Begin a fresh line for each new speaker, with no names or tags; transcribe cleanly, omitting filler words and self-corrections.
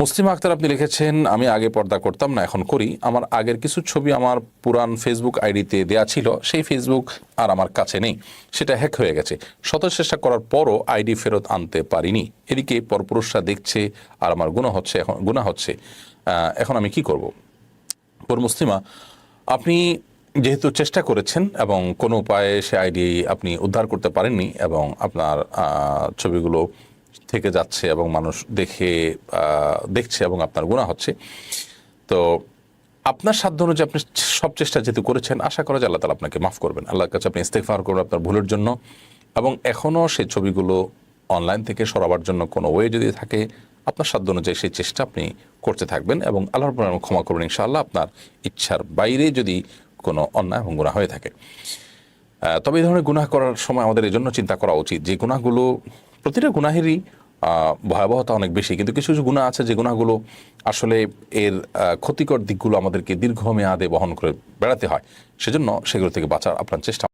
মুসলিমা আক্তার আপনি লিখেছেন, আমি আগে পর্দা করতাম না, এখন করি। আমার আগের কিছু ছবি আমার পুরান ফেসবুক আইডিতে দেয়া ছিল, সেই ফেসবুক আর আমার কাছে নেই, সেটা হ্যাক হয়ে গেছে। শত চেষ্টা করার পরও আইডি ফেরত আনতে পারিনি। এদিকে পরপুরুষরা দেখছে আর আমার গুনাহ হচ্ছে, এখন আমি কি করব? মুসলিমা, আপনি যেহেতু চেষ্টা করেছেন এবং কোনো উপায়ে সে আইডি আপনি উদ্ধার করতে পারেননি এবং আপনার ছবিগুলো থেকে যাচ্ছে এবং মানুষ দেখছে এবং আপনার গুনাহ হচ্ছে, তো আপনার সাধ্য অনুযায়ী আপনি সব চেষ্টা যেহেতু করেছেন, আশা করা যায় আল্লাহ তাআলা আপনাকে মাফ করবেন। আল্লাহর কাছে আপনি ইস্তেগফার করবেন আপনার ভুলের জন্য, এবং এখনও সেই ছবিগুলো অনলাইন থেকে সরাবার জন্য কোনো ওয়ে যদি থাকে, আপনার সাধ্য অনুযায়ী সেই চেষ্টা আপনি করতে থাকবেন এবং আল্লাহর রাব্বুল আলামিন ক্ষমা করবেন ইনশাআল্লাহ, আপনার ইচ্ছার বাইরে যদি কোনো অন্যায় এবং গুনাহ হয়ে থাকে। তবে এই ধরনের গুনাহ করার সময় আমাদের এই জন্য চিন্তা করা উচিত যে গুনাহগুলো, প্রতিটা গুনাহেরই ভয়াবহতা অনেক বেশি, কিন্তু কিছু কিছু গুনাহ আছে যে গুনাহগুলো আসলে এর ক্ষতিকর দিকগুলো আমাদেরকে দীর্ঘমেয়াদে বহন করে বেড়াতে হয়, সেজন্য সেগুলো থেকে বাঁচার আপনার চেষ্টা